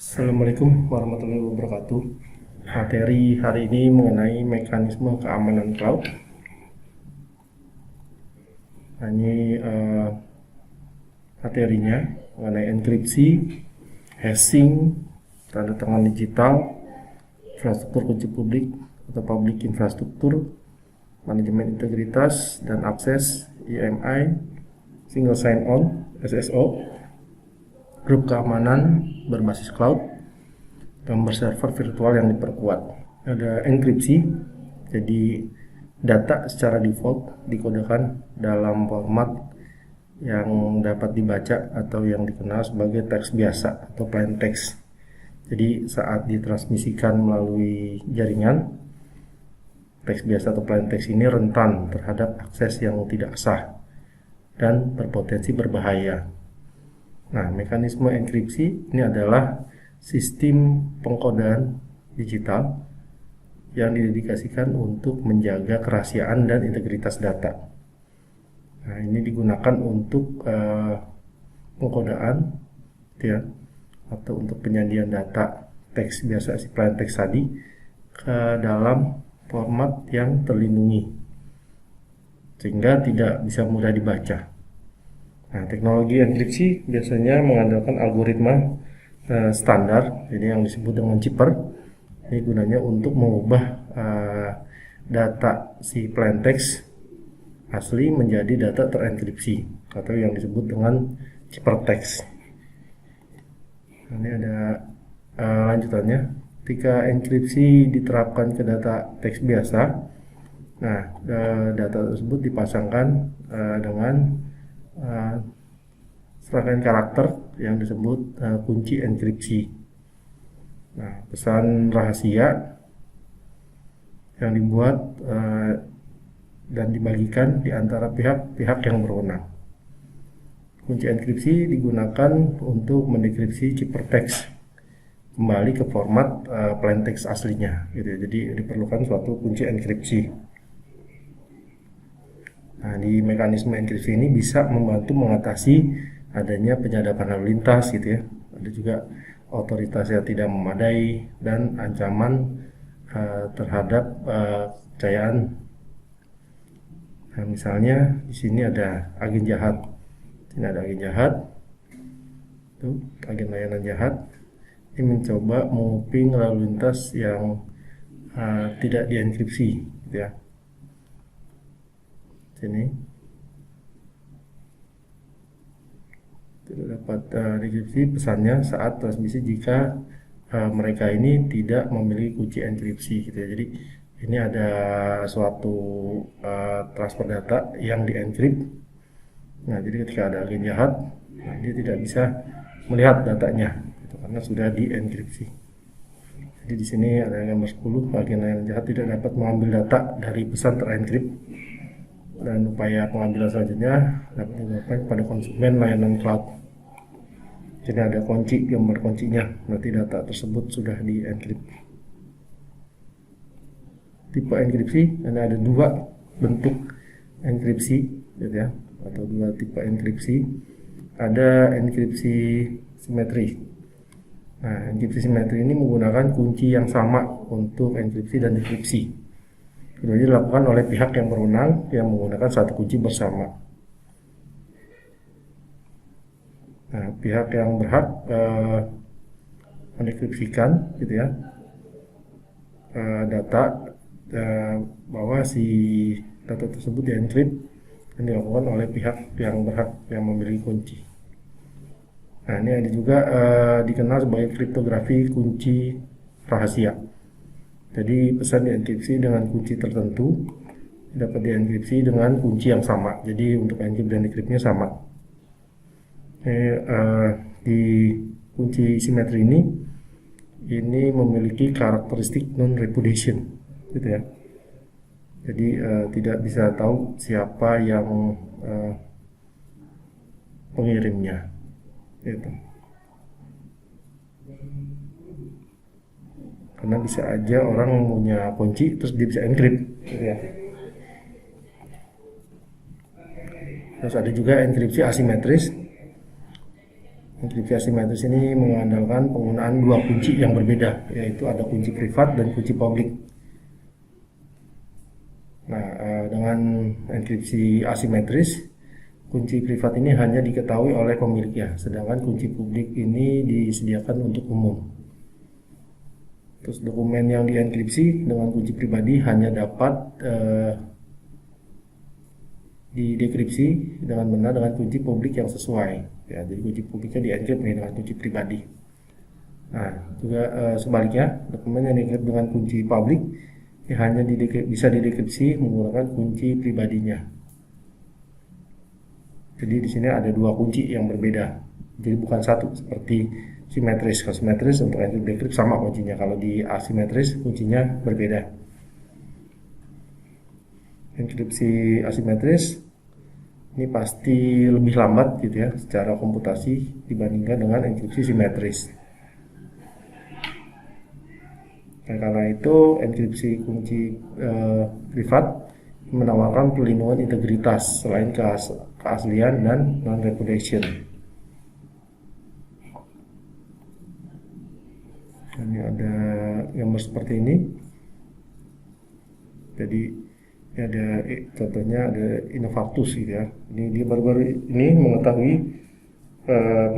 Assalamualaikum warahmatullahi wabarakatuh. Materi hari ini mengenai mekanisme keamanan cloud. Nah, ini materinya mengenai enkripsi, hashing, tanda tangan digital, infrastruktur kunci publik atau public infrastruktur, manajemen integritas dan akses (IMI), single sign-on (SSO), grup keamanan berbasis cloud, gambar server virtual yang diperkuat. Ada enkripsi, jadi data secara default dikodekan dalam format yang dapat dibaca atau yang dikenal sebagai teks biasa atau plain text. Jadi saat ditransmisikan melalui jaringan, teks biasa atau plain text ini rentan terhadap akses yang tidak sah dan berpotensi berbahaya. Nah, mekanisme enkripsi ini adalah sistem pengkodaan digital yang didedikasikan untuk menjaga kerahasiaan dan integritas data. Nah, ini digunakan untuk pengkodaan, ya, atau untuk penyajian data teks biasa si plain text tadi ke dalam format yang terlindungi, sehingga tidak bisa mudah dibaca. Nah, teknologi enkripsi biasanya mengandalkan algoritma standar, jadi yang disebut dengan chipper. Ini gunanya untuk mengubah data si plain text asli menjadi data terenkripsi atau yang disebut dengan ciphertext. Nah, ini ada lanjutannya. Ketika enkripsi diterapkan ke data teks biasa, nah data tersebut dipasangkan dengan serangkaian karakter yang disebut kunci enkripsi. Nah, pesan rahasia yang dibuat dan dibagikan di antara pihak-pihak yang berwenang. Kunci enkripsi digunakan untuk mendekripsi ciphertext kembali ke format plain text aslinya, gitu. Jadi diperlukan suatu kunci enkripsi. Nah, di mekanisme enkripsi ini bisa membantu mengatasi adanya penyadapan lalu lintas, gitu ya. Ada juga otoritas yang tidak memadai dan ancaman terhadap kepercayaan. Nah, misalnya di sini ada agen jahat. Ini ada agen jahat. Tuh, agen layanan jahat. Ini mencoba menguping lalu lintas yang tidak dienkripsi, gitu ya. Sini tidak dapat dekripsi pesannya saat transmisi jika mereka ini tidak memiliki kunci enkripsi, gitu ya. Jadi ini ada suatu transfer data yang dienkrip. Nah, jadi ketika ada agen jahat, nah, dia tidak bisa melihat datanya, gitu, karena sudah dienkripsi. Jadi di sini ada gambar 10, agen layanan jahat tidak dapat mengambil data dari pesan terenkrip, dan upaya pengambilan selanjutnya dapat dilakukan pada konsumen layanan cloud. Jadi ada kunci, gambar kuncinya, berarti data tersebut sudah dienkrip. Tipe enkripsi, dan ada dua bentuk enkripsi, gitu ya, atau dua tipe enkripsi. Ada enkripsi simetri. Nah, enkripsi simetri ini menggunakan kunci yang sama untuk enkripsi dan dekripsi. Keduanya dilakukan oleh pihak yang berwenang yang menggunakan satu kunci bersama. Nah, pihak yang berhak mendekripsikan, gitu ya, data bahwa si data tersebut dienkrip dan dilakukan oleh pihak yang berhak yang memiliki kunci. Nah, ini ada juga dikenal sebagai kriptografi kunci rahasia. Jadi pesan dienkripsi dengan kunci tertentu dapat dienkripsi dengan kunci yang sama. Jadi untuk enkrip dan dekripnya sama. Di kunci simetri ini memiliki karakteristik non-repudiation, gitu ya. Jadi tidak bisa tahu siapa yang pengirimnya, gitu. Karena bisa aja orang punya kunci terus dia bisa enkrip, gitu ya. Terus ada juga enkripsi asimetris. Enkripsi asimetris ini mengandalkan penggunaan dua kunci yang berbeda, yaitu ada kunci privat dan kunci publik. Nah, dengan enkripsi asimetris, kunci privat ini hanya diketahui oleh pemiliknya, sedangkan kunci publik ini disediakan untuk umum. Terus dokumen yang dienkripsi dengan kunci pribadi hanya dapat didekripsi dengan benar dengan kunci publik yang sesuai. Ya, jadi kunci publiknya dienkripsi dengan kunci pribadi. Nah, juga sebaliknya, dokumen yang dienkripsi dengan kunci publik ya, hanya bisa didekripsi menggunakan kunci pribadinya. Jadi di sini ada dua kunci yang berbeda. Jadi bukan satu seperti simetris. Kalau simetris untuk enkripsi sama kuncinya. Kalau di asimetris kuncinya berbeda. Enkripsi asimetris ini pasti lebih lambat gitu ya secara komputasi dibandingkan dengan enkripsi simetris. Dan karena itu enkripsi kunci privat menawarkan perlindungan integritas selain keaslian dan non-repudiation. Ini ada gambar seperti ini. Jadi ada contohnya ada Innovatus gitu ya. Ini dia baru-baru ini mengetahui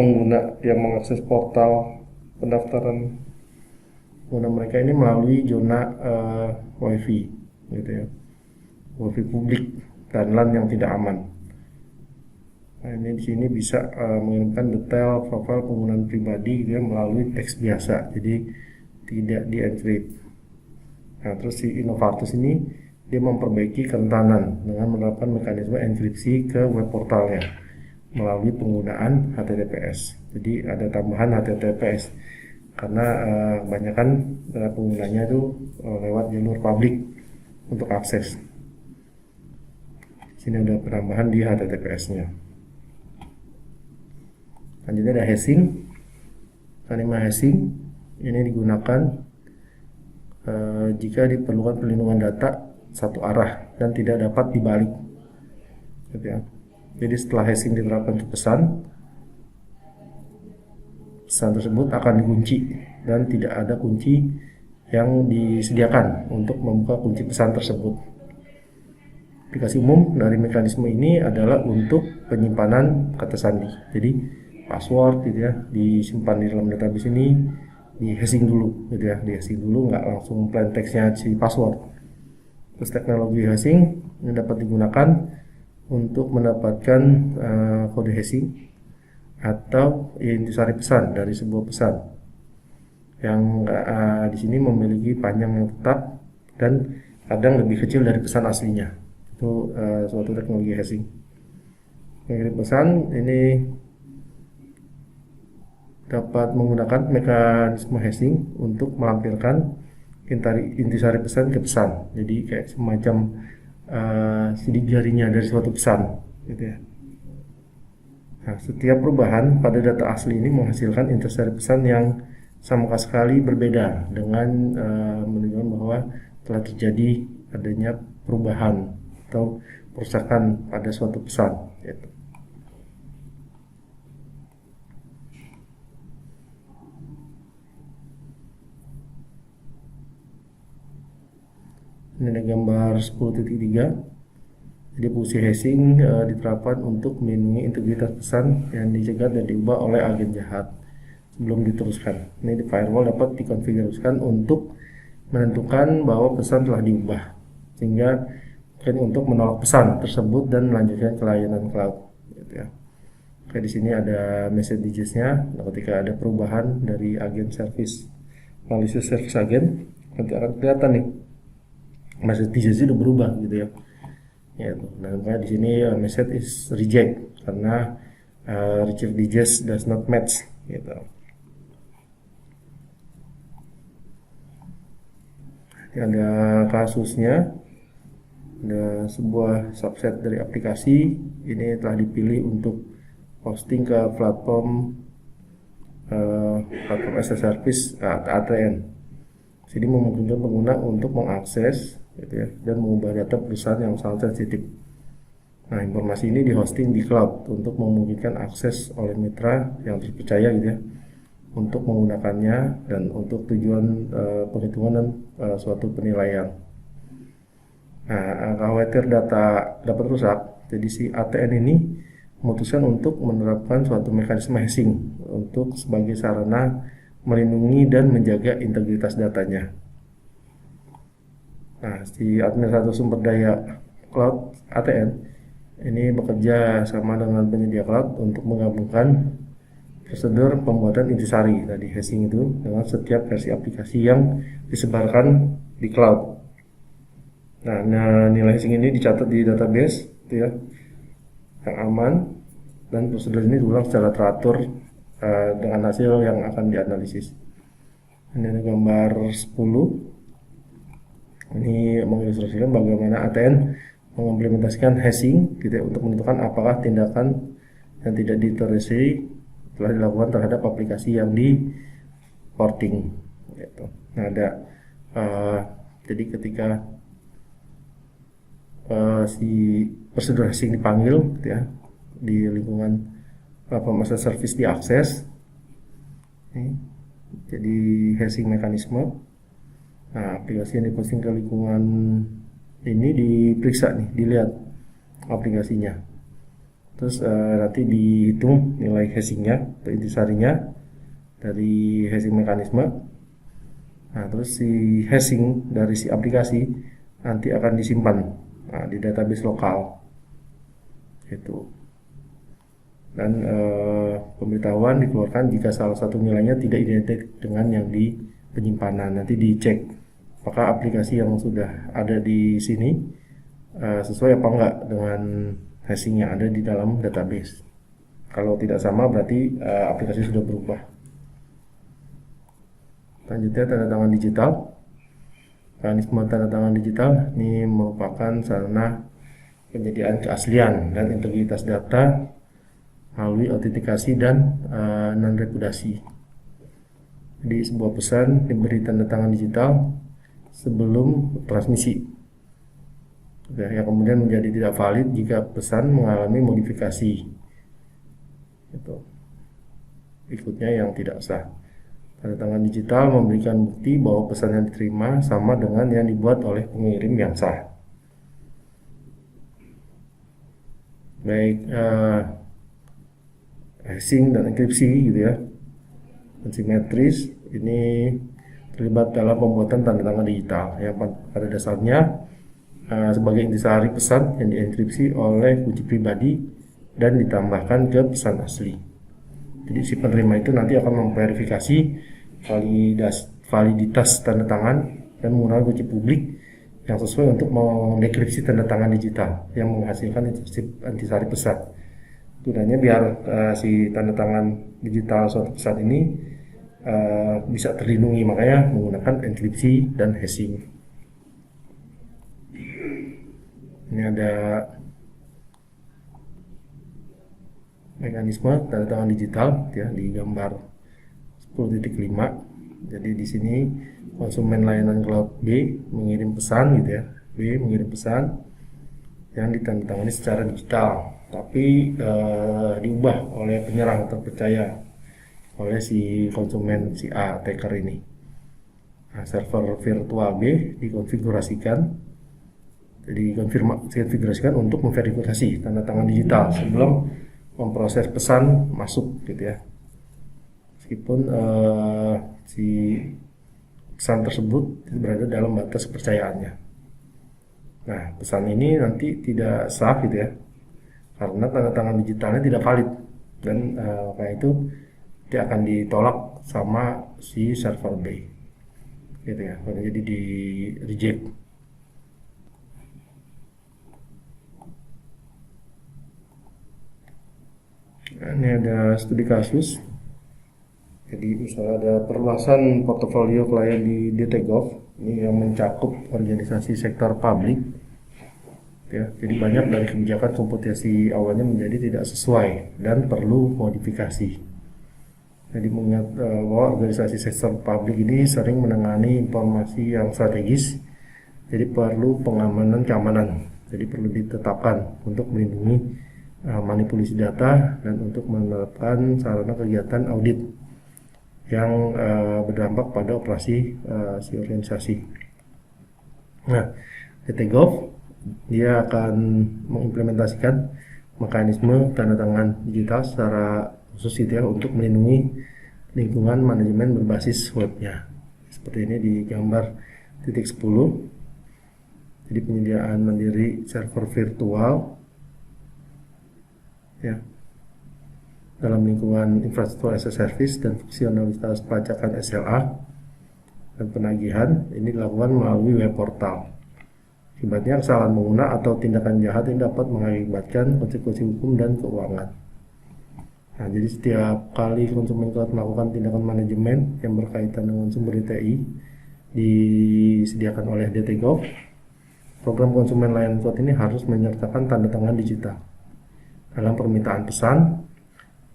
pengguna yang mengakses portal pendaftaran pengguna mereka ini melalui zona WiFi gitu ya. WiFi publik dan LAN yang tidak aman. Nah, ini di sini bisa mengirimkan detail profil penggunaan pribadi gitu ya, melalui teks biasa, jadi tidak dienkripsi. Nah, terus si Innovatus ini dia memperbaiki kerentanan dengan menerapkan mekanisme enkripsi ke web portalnya melalui penggunaan HTTPS. Jadi ada tambahan HTTPS karena kebanyakan penggunanya itu lewat jalur publik untuk akses. Sini ada penambahan di HTTPS-nya. Selanjutnya ada hashing. Anima hashing ini digunakan jika diperlukan perlindungan data satu arah dan tidak dapat dibalik. Gitu ya. Jadi setelah hashing diterapkan ke pesan tersebut akan dikunci dan tidak ada kunci yang disediakan untuk membuka kunci pesan tersebut. Aplikasi umum dari mekanisme ini adalah untuk penyimpanan kata sandi. Jadi password gitu ya disimpan di dalam database ini, di hashing dulu gitu ya, di hashing dulu, nggak langsung plain text-nya si password. Terus teknologi hashing ini dapat digunakan untuk mendapatkan kode hashing atau intisari pesan dari sebuah pesan yang di sini memiliki panjang yang tetap dan kadang lebih kecil dari pesan aslinya. Itu suatu teknologi hashing. Mengirim pesan ini dapat menggunakan mekanisme hashing untuk melampirkan intisari pesan ke pesan. Jadi kayak semacam sidik jarinya dari suatu pesan gitu ya. Nah, setiap perubahan pada data asli ini menghasilkan intisari pesan yang sama sekali berbeda dengan menunjukkan bahwa telah terjadi adanya perubahan atau perusakan pada suatu pesan gitu. Ini ada gambar 10.3. Jadi fungsi hashing diterapkan untuk melindungi integritas pesan yang dicegat dan diubah oleh agen jahat sebelum diteruskan. Ini di firewall dapat dikonfigurasikan untuk menentukan bahwa pesan telah diubah, sehingga untuk menolak pesan tersebut dan melanjutkan ke layanan cloud. Gitu ya. Oke, di sini ada messages-nya. Nah, ketika ada perubahan dari agen service, malicious service agent, nanti akan kelihatan nih messages itu berubah gitu ya. Gitu. Nah, di sini message is reject karena retrieve digits does not match gitu. Ini ada kasusnya, ada sebuah subset dari aplikasi ini telah dipilih untuk posting ke platform as a service ATN. Jadi memungkinkan pengguna untuk mengakses gitu ya, dan mengubah data perusahaan yang sangat sensitif. Nah, informasi ini dihosting di cloud untuk memungkinkan akses oleh mitra yang terpercaya gitu ya, untuk menggunakannya dan untuk tujuan penghitungan dan suatu penilaian. Nah, khawatir data dapat rusak, jadi si ATN ini memutuskan untuk menerapkan suatu mekanisme hashing untuk sebagai sarana melindungi dan menjaga integritas datanya. Nah, si administrator sumber daya cloud ATN ini bekerja sama dengan penyedia cloud untuk menggabungkan prosedur pembuatan intisari tadi hashing itu dengan setiap versi aplikasi yang disebarkan di cloud. Nah, nilai hashing ini dicatat di database gitu ya, yang aman, dan prosedur ini diulang secara teratur dengan hasil yang akan dianalisis. Ini ada gambar 10. Ini mengilustrasikan bagaimana ATN mengimplementasikan hashing gitu ya, untuk menentukan apakah tindakan yang tidak ditoleransi telah dilakukan terhadap aplikasi yang di porting gitu. Nah, ada jadi ketika si prosedur hashing dipanggil gitu ya, di lingkungan platform as a service diakses, jadi hashing mekanisme. Nah, aplikasi yang diposting ke lingkungan ini diperiksa nih, dilihat aplikasinya, terus nanti dihitung nilai hashingnya atau intisarinya dari hashing mekanisme. Nah, terus si hashing dari si aplikasi nanti akan disimpan di database lokal itu, dan pemberitahuan dikeluarkan jika salah satu nilainya tidak identik dengan yang di penyimpanan. Nanti dicek apakah aplikasi yang sudah ada di sini sesuai apa enggak dengan hashing yang ada di dalam database. Kalau tidak sama berarti aplikasi sudah berubah. Selanjutnya, tanda tangan digital. Mekanisme tanda tangan digital ini merupakan sarana penyediaan keaslian dan integritas data melalui autentikasi dan non-repudasi. Jadi sebuah pesan diberi tanda tangan digital sebelum transmisi, yang kemudian menjadi tidak valid jika pesan mengalami modifikasi. Itu berikutnya yang tidak sah. Tanda tangan digital memberikan bukti bahwa pesan yang diterima sama dengan yang dibuat oleh pengirim yang sah. Baik hashing dan enkripsi gitu ya, dan simetris ini terlibat dalam pembuatan tanda tangan digital yang pada dasarnya sebagai intisari pesan yang dienkripsi oleh kunci pribadi dan ditambahkan ke pesan asli. Jadi si penerima itu nanti akan memverifikasi validitas tanda tangan dan menggunakan kunci publik yang sesuai untuk mendekripsi tanda tangan digital yang menghasilkan intisari pesan. Gunanya biar si tanda tangan digital suatu pesan ini bisa terlindungi, makanya menggunakan enkripsi dan hashing. Ini ada mekanisme tanda tangan digital ya di gambar 10.5. Jadi di sini konsumen layanan cloud B mengirim pesan gitu ya. B mengirim pesan yang ditandatangani secara digital, tapi diubah oleh penyerang terpercaya oleh si konsumen si A attacker ini. Nah, server virtual B dikonfigurasikan, dikonfigurasikan untuk memverifikasi tanda tangan digital sebelum memproses pesan masuk gitu ya. Meskipun si pesan tersebut berada dalam batas kepercayaannya. Nah, pesan ini nanti tidak sah gitu ya, karena tanda tangan digitalnya tidak valid, dan kayak itu dia akan ditolak sama si server B gitu ya, jadi di reject. Nah, ini ada studi kasus. Jadi misalnya ada perluasan portofolio klien di DT.Gov ini yang mencakup organisasi sektor publik ya, jadi banyak dari kebijakan komputasi awalnya menjadi tidak sesuai dan perlu modifikasi. Jadi mengingat bahwa organisasi sektor publik ini sering menangani informasi yang strategis, jadi perlu pengamanan keamanan Jadi perlu ditetapkan untuk melindungi manipulasi data dan untuk menerapkan sarana kegiatan audit yang berdampak pada operasi si organisasi. Nah, DT.Gov dia akan mengimplementasikan mekanisme tanda tangan digital secara khusus gitu ya, untuk melindungi lingkungan manajemen berbasis webnya. Seperti ini di gambar titik 10. Jadi penyediaan mandiri server virtual ya dalam lingkungan infrastruktur as a service dan fungsionalitas pelacakan SLA dan penagihan ini dilakukan melalui web portal. Akibatnya kesalahan pengguna atau tindakan jahat ini dapat mengakibatkan konsekuensi hukum dan keuangan. Nah, jadi setiap kali konsumen cloud melakukan tindakan manajemen yang berkaitan dengan sumber DTI disediakan oleh DT.Gov, program konsumen layanan cloud ini harus menyertakan tanda tangan digital dalam permintaan pesan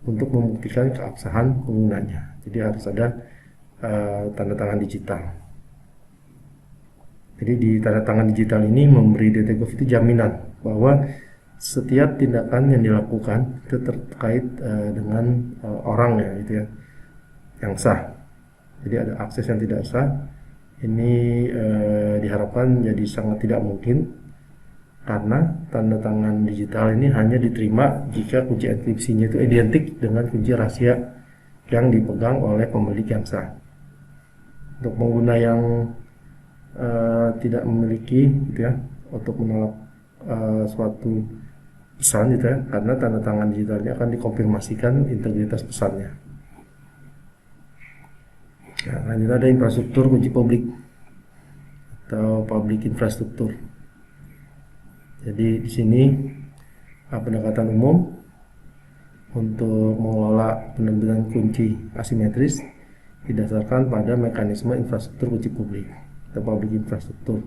untuk membuktikan keabsahan penggunanya. Jadi harus ada tanda tangan digital. Jadi di tanda tangan digital ini memberi DT.Gov itu jaminan bahwa setiap tindakan yang dilakukan itu terkait dengan orang ya, gitu ya, yang sah. Jadi ada akses yang tidak sah. Ini diharapkan jadi sangat tidak mungkin karena tanda tangan digital ini hanya diterima jika kunci enkripsinya itu identik dengan kunci rahasia yang dipegang oleh pemilik yang sah. Untuk pengguna yang tidak memiliki gitu ya, untuk menolak suatu pesan gitu ya, karena tanda tangan digitalnya akan dikonfirmasikan integritas pesannya. Nah, lanjut ada infrastruktur kunci publik atau public infrastruktur. Jadi di sini pendekatan umum untuk mengelola penerbitan kunci asimetris didasarkan pada mekanisme infrastruktur kunci publik atau public infrastruktur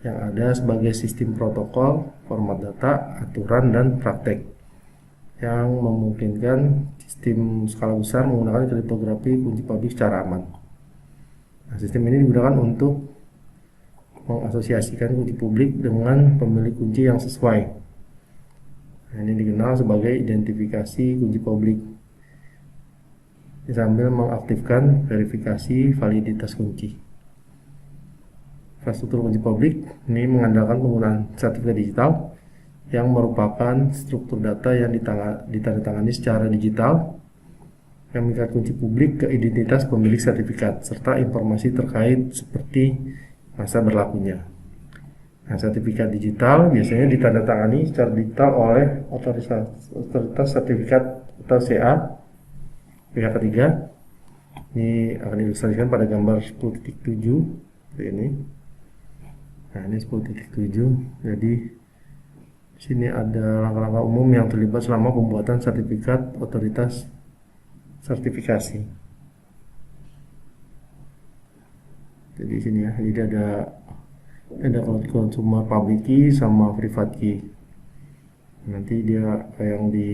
yang ada sebagai sistem protokol, format data, aturan, dan praktek yang memungkinkan sistem skala besar menggunakan kriptografi kunci publik secara aman. Nah, sistem ini digunakan untuk mengasosiasikan kunci publik dengan pemilik kunci yang sesuai. Nah, ini dikenal sebagai identifikasi kunci publik sambil mengaktifkan verifikasi validitas kunci. Infrastruktur kunci publik ini mengandalkan penggunaan sertifikat digital yang merupakan struktur data yang ditandatangani secara digital yang mengikat kunci publik ke identitas pemilik sertifikat serta informasi terkait seperti masa berlakunya. Nah, sertifikat digital biasanya ditandatangani secara digital oleh otoritas sertifikat atau CA pihak ketiga. Ini akan diilustrasikan pada gambar 10.7 seperti ini. Nah, ini 10.7. Jadi di sini ada langkah-langkah umum yang terlibat selama pembuatan sertifikat otoritas sertifikasi. Jadi di sini ya, jadi ada cloud consumer public key sama private key. Nanti dia yang di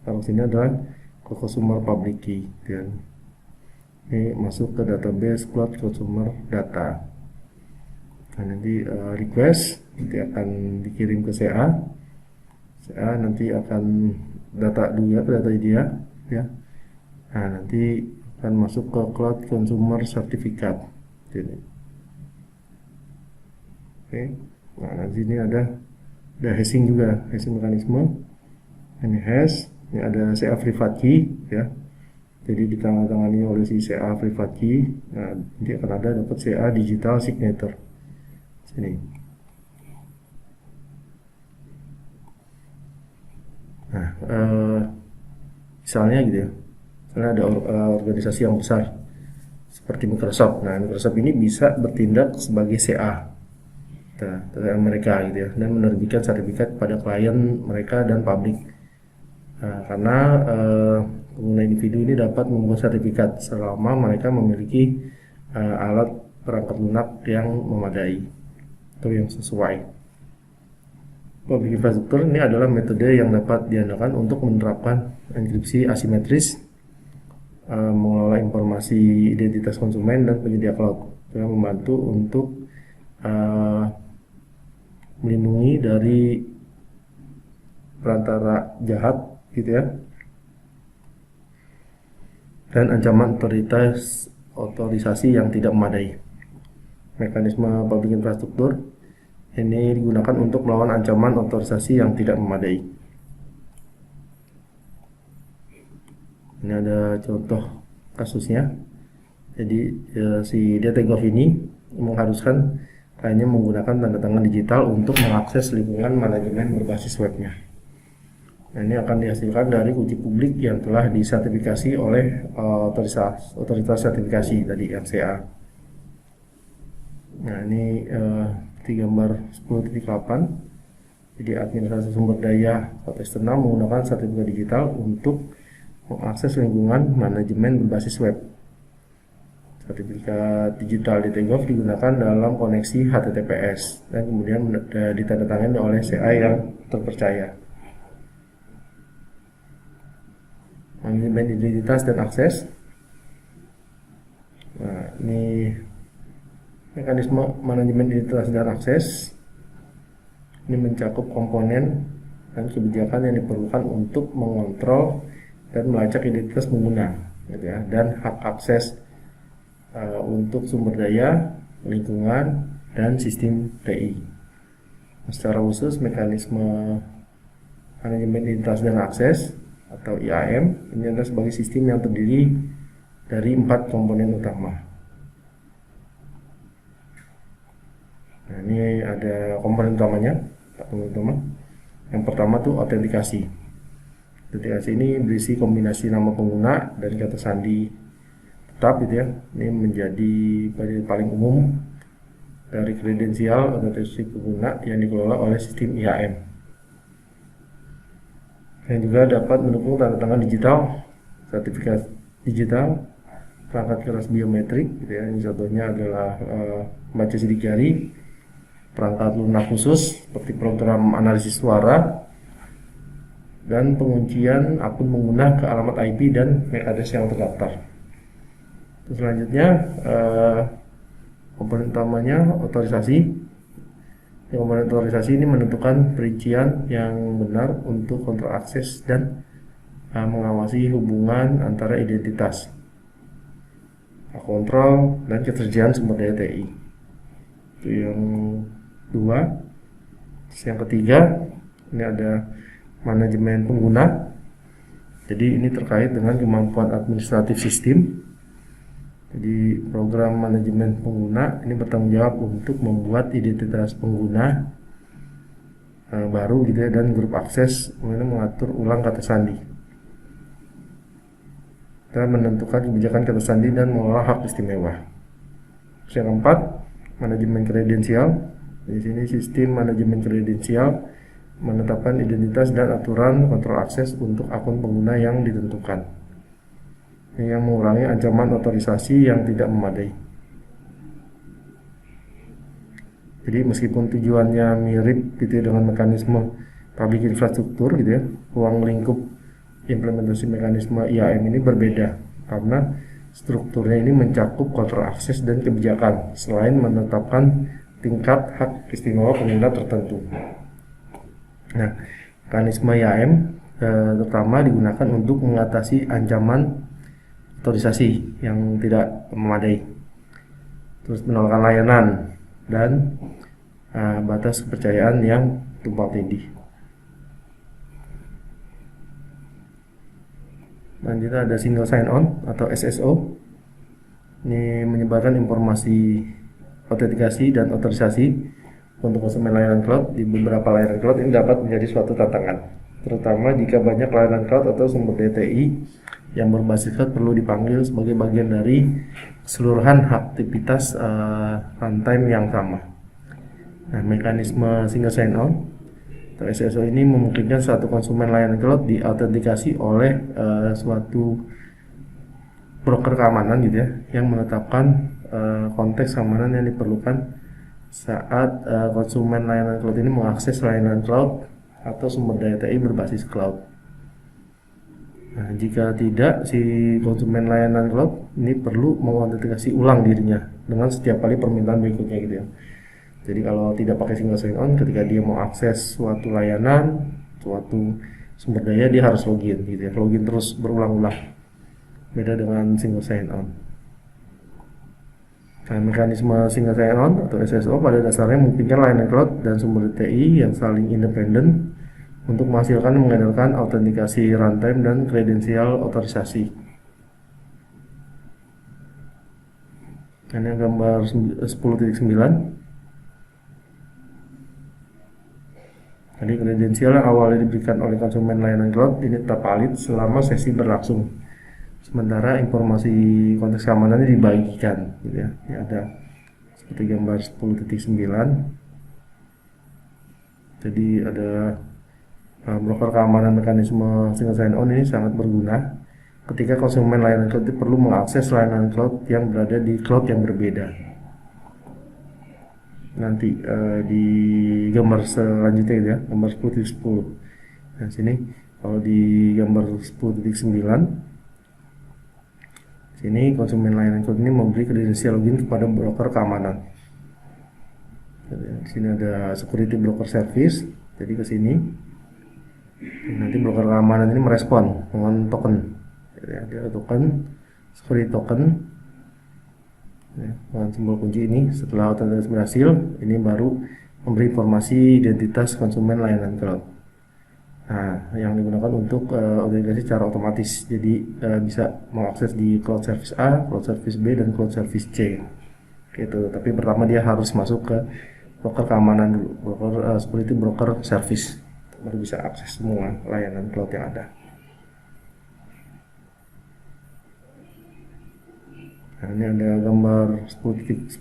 taruh sini adalah cloud consumer public key dan ini masuk ke database cloud consumer data. Nah, nanti request nanti akan dikirim ke CA. CA nanti akan data dia ya. Nah, nanti akan masuk ke cloud consumer certificate. Jadi, oke. Nah, nanti ini ada hashing juga, hashing mekanisme. Ini hash, ini ada CA private key ya. Jadi ditandatangani oleh si CA private key. Nah, nanti akan ada dapat CA digital signature. Sini. Nah, misalnya gitu ya. Misalnya ada organisasi yang besar seperti Microsoft. Nah, Microsoft ini bisa bertindak sebagai CA mereka gitu ya, dan menerbitkan sertifikat pada klien mereka dan publik. Nah, karena pengguna individu ini dapat membuat sertifikat selama mereka memiliki alat perangkat lunak yang memadai atau yang sesuai. Public infrastruktur ini adalah metode yang dapat diandalkan untuk menerapkan enkripsi asimetris, mengelola informasi identitas konsumen dan penyedia cloud, yang membantu untuk melindungi dari perantara jahat gitu ya, dan ancaman otorisasi yang tidak memadai. Mekanisme public infrastruktur ini digunakan untuk melawan ancaman otorisasi yang tidak memadai. Ini ada contoh kasusnya. Jadi si DT-Gov ini mengharuskan hanya menggunakan tanda tangan digital untuk mengakses lingkungan manajemen berbasis webnya. Nah, ini akan dihasilkan dari uji publik yang telah disertifikasi oleh otoritas sertifikasi dari RCA. Nah, ini di gambar 10.8. Jadi administrasi sumber daya atau eksternal menggunakan sertifikat digital untuk mengakses lingkungan manajemen berbasis web. Sertifikat digital DT-Gov digunakan dalam koneksi HTTPS dan kemudian ditandatangani oleh CA yang terpercaya. Manajemen identitas dan akses. Nah, ini mekanisme manajemen identitas dan akses. Ini mencakup komponen dan kebijakan yang diperlukan untuk mengontrol dan melacak identitas pengguna, gitu ya, dan hak akses untuk sumber daya, lingkungan, dan sistem TI. Secara khusus, mekanisme manajemen identitas dan akses atau IAM ini adalah sebagai sistem yang terdiri dari 4 komponen utama. Nah, ini ada komponen utamanya. Yang pertama tuh autentikasi. Autentikasi ini berisi kombinasi nama pengguna dan kata sandi tetap, gitu ya. Ini menjadi paling umum dari kredensial autentikasi pengguna yang dikelola oleh sistem IAM. Yang juga dapat mendukung tanda tangan digital, sertifikat digital, perangkat keras biometrik, gitu ya. Ini contohnya adalah baca sidik jari, perangkat lunak khusus seperti program analisis suara, dan penguncian akun pengguna ke alamat IP dan MAC address yang terdaftar. Selanjutnya komponen utamanya otorisasi. Komponen otorisasi ini menentukan perincian yang benar untuk kontrol akses dan mengawasi hubungan antara identitas, kontrol, dan ketersediaan sumber daya TI. Itu yang dua. Yang ketiga, ini ada manajemen pengguna. Jadi ini terkait dengan kemampuan administratif sistem. Jadi program manajemen pengguna ini bertanggung jawab untuk membuat identitas pengguna baru, gitu ya, dan grup akses, kemudian mengatur ulang kata sandi, dan menentukan kebijakan kata sandi dan mengelola hak istimewa. Yang keempat, manajemen kredensial. Di sini sistem manajemen kredensial menetapkan identitas dan aturan kontrol akses untuk akun pengguna yang ditentukan, yang mengurangi ancaman otorisasi yang tidak memadai. Jadi meskipun tujuannya mirip, gitu ya, dengan mekanisme public infrastruktur, gitu ya, ruang lingkup implementasi mekanisme IAM ini berbeda karena strukturnya ini mencakup kontrol akses dan kebijakan selain menetapkan tingkat hak istimewa pengguna tertentu. Nah, mekanisme IAM terutama digunakan untuk mengatasi ancaman otorisasi yang tidak memadai, terus penolakan layanan, dan batas kepercayaan yang tumpang tindih. Selanjutnya ada single sign on atau SSO. Ini menyebarkan informasi autentikasi dan otorisasi untuk konsumen layanan cloud. Di beberapa layanan cloud ini dapat menjadi suatu tantangan, terutama jika banyak layanan cloud atau sumber daya TI yang berbasis cloud perlu dipanggil sebagai bagian dari keseluruhan aktivitas runtime yang sama. Nah, mekanisme single sign on atau SSO ini memungkinkan suatu konsumen layanan cloud diautentikasi oleh suatu broker keamanan, gitu ya, yang menetapkan konteks keamanan yang diperlukan saat konsumen layanan cloud ini mengakses layanan cloud atau sumber daya TI berbasis cloud. Nah, jika tidak, si konsumen layanan cloud ini perlu mengautentikasi ulang dirinya dengan setiap kali permintaan berikutnya, gitu ya. Jadi kalau tidak pakai single sign-on, ketika dia mau akses suatu layanan, suatu sumber daya, dia harus login gitu ya, login terus berulang-ulang. Beda dengan single sign-on. Nah, mekanisme single sign-on atau SSO pada dasarnya memungkinkan layanan cloud dan sumber TI yang saling independen untuk menghasilkan dan mengandalkan autentikasi runtime dan kredensial otorisasi. Ini gambar 10.9. Jadi kredensial yang awalnya diberikan oleh konsumen layanan cloud ini tetap valid selama sesi berlangsung. Sementara informasi konteks keamanannya dibagikan, gitu ya. Ini ada seperti gambar 10.9. Jadi ada broker keamanan mekanisme single sign-on ini sangat berguna ketika konsumen layanan cloud itu perlu mengakses layanan cloud yang berada di cloud yang berbeda. Nanti di gambar selanjutnya ya, gambar 10.10. Nah, sini kalau di gambar 10.9, sini konsumen layanan cloud ini memberi kredensial login kepada broker keamanan. Di sini ada security broker service. Jadi ke sini nanti broker keamanan ini merespon dengan token. Dia ada token, security token, ya, dengan simbol kunci ini. Setelah otentikasi berhasil, ini baru memberi informasi identitas konsumen layanan cloud. Nah, yang digunakan untuk autentikasi secara otomatis. Jadi bisa mengakses di cloud service A, cloud service B, dan cloud service C. Gitu. Tapi pertama dia harus masuk ke broker keamanan dulu, broker security broker service, baru bisa akses semua layanan cloud yang ada. Nah, ini ada gambar 10.10.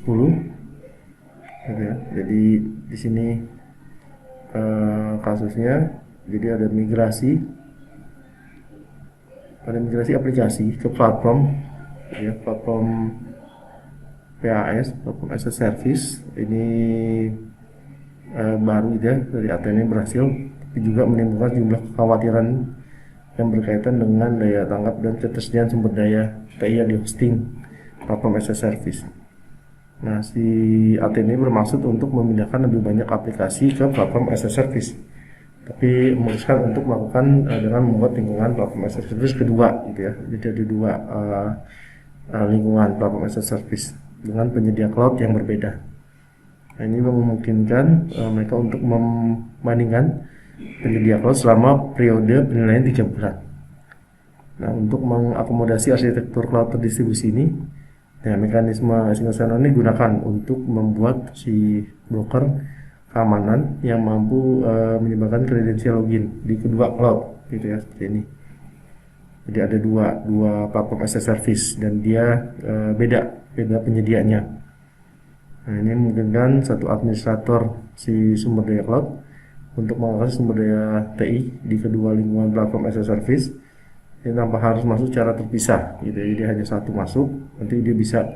Ya, jadi di sini kasusnya, jadi ada migrasi aplikasi ke platform, ya, platform PaaS, platform as a service. Ini baru ya, dari ATN berhasil, tapi juga menimbulkan jumlah kekhawatiran yang berkaitan dengan daya tangkap dan ketersediaan sumber daya TI yang di hosting platform as a service. Nah, si ATN bermaksud untuk memindahkan lebih banyak aplikasi ke platform as a service, tapi memutuskan untuk melakukan dengan membuat lingkungan platform as a service kedua, gitu ya. Jadi ada dua lingkungan platform as a service dengan penyedia cloud yang berbeda. Nah, ini memungkinkan mereka untuk membandingkan penyedia cloud selama periode penilaian 3 bulan. Nah, untuk mengakomodasi arsitektur cloud terdistribusi ini, ya, mekanisme single sign-on ini digunakan untuk membuat si broker keamanan yang mampu menyebarkan kredensial login di kedua cloud, gitu ya, seperti ini. Jadi ada dua platform as a service dan dia beda penyediaannya. Nah, ini memungkinkan satu administrator si sumber daya cloud untuk mengakses sumber daya TI di kedua lingkungan platform as a service. Ini tanpa harus masuk secara terpisah, gitu. Jadi hanya satu masuk, nanti dia bisa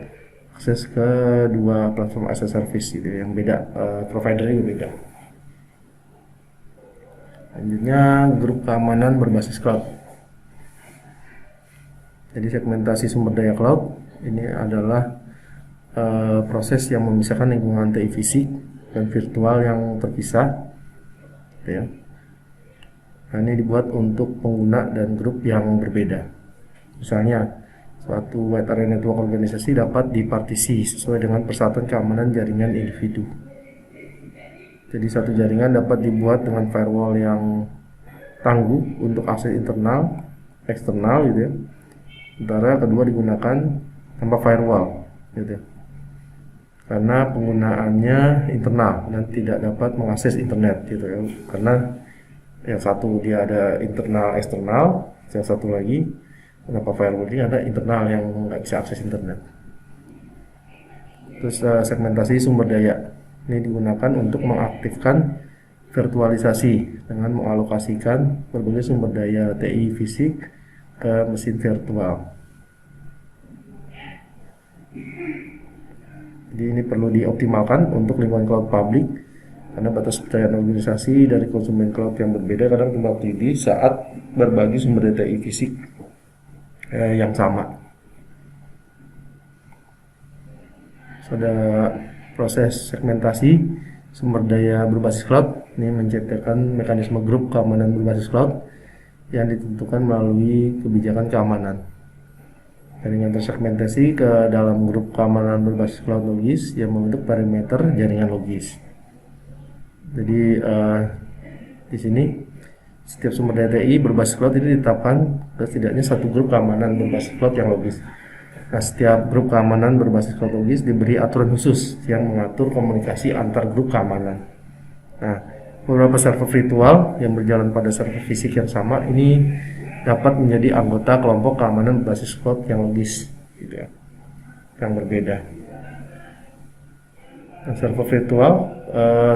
akses ke dua platform as a service, gitu, yang beda, providernya juga beda. Selanjutnya, grup keamanan berbasis cloud. Jadi segmentasi sumber daya cloud ini adalah proses yang memisahkan lingkungan TI fisik dan virtual yang terpisah, ya. Nah, ini dibuat untuk pengguna dan grup yang berbeda. Misalnya, suatu wide area network organisasi dapat dipartisi sesuai dengan persatuan keamanan jaringan individu. Jadi satu jaringan dapat dibuat dengan firewall yang tangguh untuk akses internal, eksternal, gitu ya. Sementara kedua digunakan tanpa firewall, gitu. Karena penggunaannya internal dan tidak dapat mengakses internet, gitu ya. Karena yang satu dia ada internal eksternal, yang satu lagi tanpa firewall ini ada internal yang nggak bisa akses internet. Terus segmentasi sumber daya ini digunakan untuk mengaktifkan virtualisasi dengan mengalokasikan berbagai sumber daya TI fisik ke mesin virtual. Jadi ini perlu dioptimalkan untuk lingkungan cloud public karena batas kepercayaan organisasi dari konsumen cloud yang berbeda kadang tumbang tindih saat berbagi sumber daya TI fisik yang sama. Ada proses segmentasi sumber daya berbasis cloud ini menciptakan mekanisme grup keamanan berbasis cloud yang ditentukan melalui kebijakan keamanan. Jaringan tersegmentasi ke dalam grup keamanan berbasis cloud logis yang membentuk perimeter jaringan logis. Jadi di sini setiap sumber daya TI berbasis cloud ini ditetapkan ke setidaknya satu grup keamanan berbasis cloud yang logis. Nah, setiap grup keamanan berbasis cloud logis diberi aturan khusus yang mengatur komunikasi antar grup keamanan. Nah, beberapa server virtual yang berjalan pada server fisik yang sama ini dapat menjadi anggota kelompok keamanan berbasis cloud yang logis, gitu ya, yang berbeda. Nah, server virtual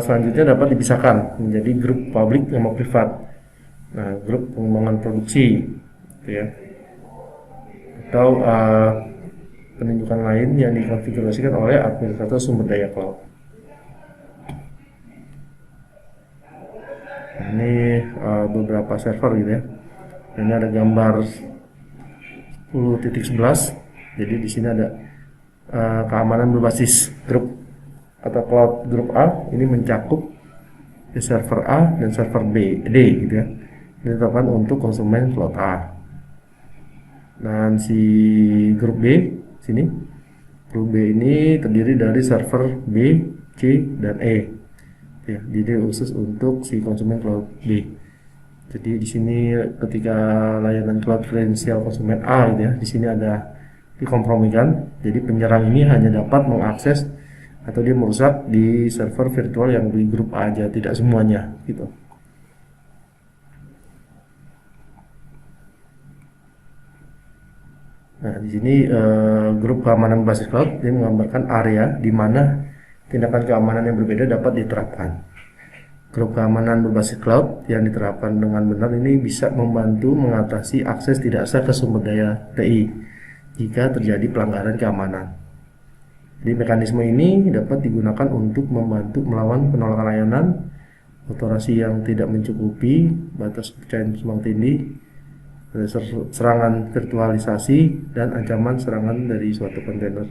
selanjutnya dapat dipisahkan menjadi grup publik sama privat. Nah, grup pengembangan produksi, gitu ya, atau penunjukan lain yang dikonfigurasikan oleh administrator sumber daya cloud. Nah, ini beberapa server gitu ya. Ini ada gambar 10.11. Jadi di sini ada keamanan berbasis grup atau cloud grup A. Ini mencakup di server A dan server D gitu ya. Ini ditetapkan untuk konsumen cloud A. Dan si grup B sini, grup B ini terdiri dari server B, C, dan E. Ya, jadi khusus untuk si konsumen cloud B. Jadi di sini ketika layanan cloud kredensial konsumen A gitu ya, di sini ada dikompromikan. Jadi penyerang ini hanya dapat mengakses atau dia merusak di server virtual yang di grup A aja, tidak semuanya gitu. Nah, di sini grup keamanan berbasis cloud ini menggambarkan area di mana tindakan keamanan yang berbeda dapat diterapkan. Grup keamanan berbasis cloud yang diterapkan dengan benar ini bisa membantu mengatasi akses tidak sah ke sumber daya TI jika terjadi pelanggaran keamanan. Jadi mekanisme ini dapat digunakan untuk membantu melawan penolakan layanan, otorasi yang tidak mencukupi, batas kepercayaan semakin tinggi, serangan virtualisasi, dan ancaman serangan dari suatu kontainer,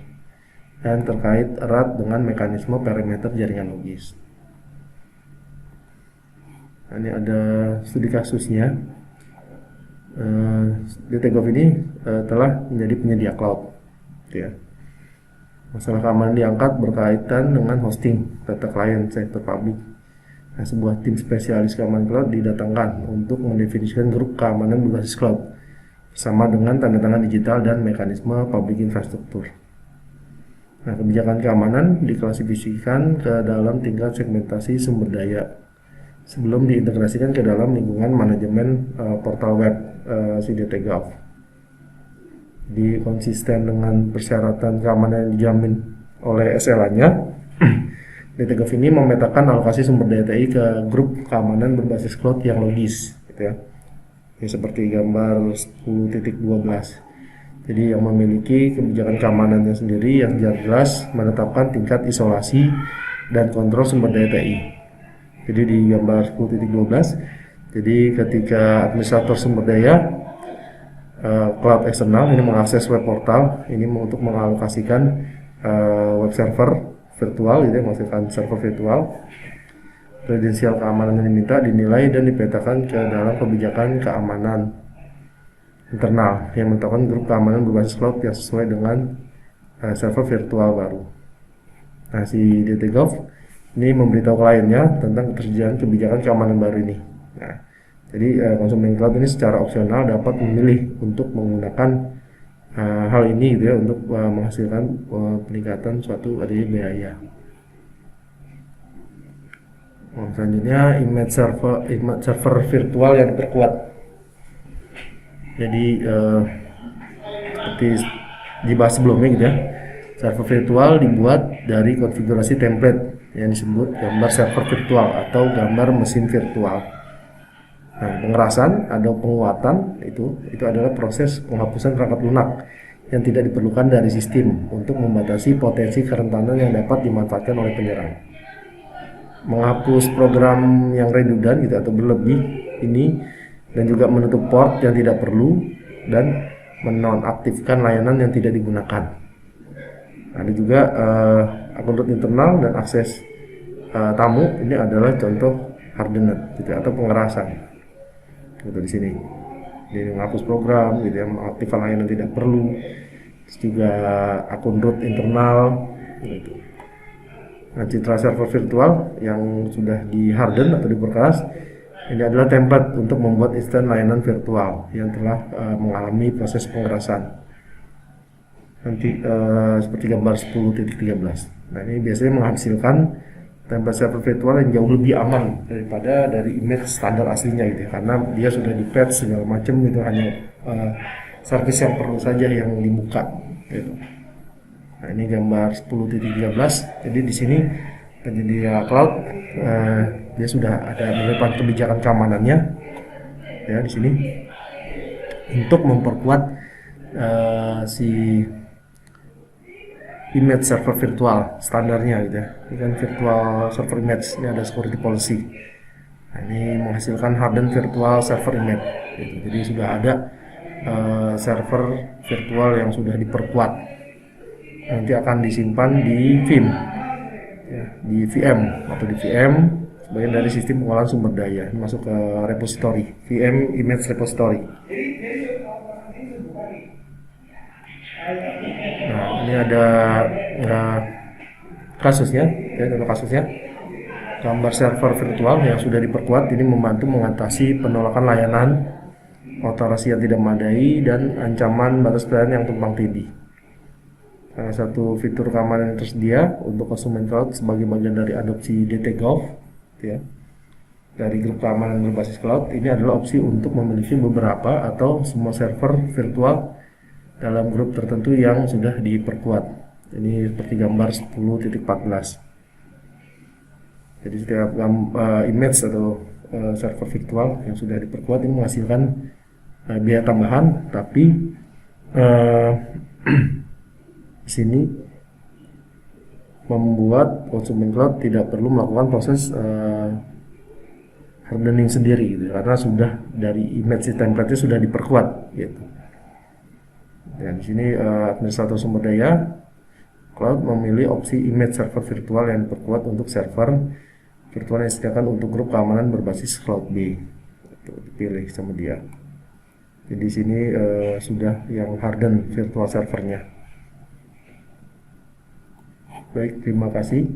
dan terkait erat dengan mekanisme perimeter jaringan logis. Nah, ini ada studi kasusnya. DT-Gov ini telah menjadi penyedia cloud, gitu ya. Masalah keamanan diangkat berkaitan dengan hosting data klien sektor publik. Nah, sebuah tim spesialis keamanan cloud didatangkan untuk mendefinisikan grup keamanan berbasis cloud bersama dengan tanda tangan digital dan mekanisme public infrastruktur. Nah, kebijakan keamanan diklasifikasikan ke dalam tingkat segmentasi sumber daya sebelum diintegrasikan ke dalam lingkungan manajemen portal web DT-Gov. Di konsisten dengan persyaratan keamanan yang dijamin oleh SLA-nya, DT-Gov ini memetakan alokasi sumber daya TI ke grup keamanan berbasis cloud yang logis, gitu ya. Ini seperti gambar 10.12. Jadi yang memiliki kebijakan keamanannya sendiri yang jelas menetapkan tingkat isolasi dan kontrol sumber daya TI. Jadi di gambar 10.12, jadi ketika administrator sumber daya cloud eksternal ini mengakses web portal ini untuk mengalokasikan web server virtual, gitu ya, menghasilkan server virtual, kredensial keamanan yang diminta dinilai dan dipetakan ke dalam kebijakan keamanan internal yang menetapkan grup keamanan berbasis cloud yang sesuai dengan server virtual baru. Nah, si DT-Gov ini memberitahu kliennya tentang ketersediaan kebijakan keamanan baru ini. Nah, jadi konsumen cloud ini secara opsional dapat memilih untuk menggunakan hal ini, gitu ya, untuk menghasilkan peningkatan suatu biaya. Selanjutnya image server virtual yang diperkuat. Jadi seperti dibahas sebelumnya, gitu ya, server virtual dibuat dari konfigurasi template yang disebut gambar server virtual atau gambar mesin virtual. Nah, pengerasan atau penguatan itu adalah proses penghapusan perangkat lunak yang tidak diperlukan dari sistem untuk membatasi potensi kerentanan yang dapat dimanfaatkan oleh penyerang. Menghapus program yang redundant, gitu, atau berlebih ini, dan juga menutup port yang tidak perlu dan menonaktifkan layanan yang tidak digunakan. Ada juga akun root internal dan akses tamu ini adalah contoh hardened gitu, atau pengerasan gitu di sini. Jadi menghapus program gitu ya, mengaktifkan layanan tidak perlu. Terus juga akun root internal gitu. Nah, citra server virtual yang sudah di harden atau diperkeras ini adalah template untuk membuat instan layanan virtual yang telah mengalami proses pengerasan. Nanti seperti gambar 10.13. Nah, ini biasanya menghasilkan template server virtual yang jauh lebih aman daripada dari image standar aslinya gitu ya, karena dia sudah di patch segala macam gitu, hanya service yang perlu saja yang dibuka gitu. Nah, ini gambar 10.13. Jadi di sini penyedia cloud dia sudah ada beberapa kebijakan keamanannya ya di sini untuk memperkuat si image server virtual standarnya gitu ya. Ini kan virtual server image, ini ada security policy. Nah, ini menghasilkan hardened virtual server image gitu. Jadi sudah ada server virtual yang sudah diperkuat, nanti akan disimpan di Vim ya, di VM atau di VM sebagian dari sistem pengolahan sumber daya. Ini masuk ke repository, VM image repository. Nah, ini ada kasusnya ya, contoh kasusnya. Gambar server virtual yang sudah diperkuat ini membantu mengatasi penolakan layanan, otorasi yang tidak memadai, dan ancaman batas pelayanan yang tumpang tindih. Salah satu fitur keamanan yang tersedia untuk konsumen cloud sebagai bagian dari adopsi DTGov ya, dari grup keamanan berbasis cloud, ini adalah opsi untuk memiliki beberapa atau semua server virtual dalam grup tertentu yang sudah diperkuat. Ini seperti gambar 10.14. Jadi setiap image atau server virtual yang sudah diperkuat ini menghasilkan biaya tambahan, tapi di sini membuat konsumen cloud tidak perlu melakukan proses hardening sendiri gitu, karena sudah dari image template-nya sudah diperkuat gitu. Dan di sini administrator sumber daya cloud memilih opsi image server virtual yang diperkuat untuk server virtual yang disediakan untuk grup keamanan berbasis Cloud B. Itu dipilih sama dia. Jadi di sini sudah yang harden virtual servernya. Baik, terima kasih.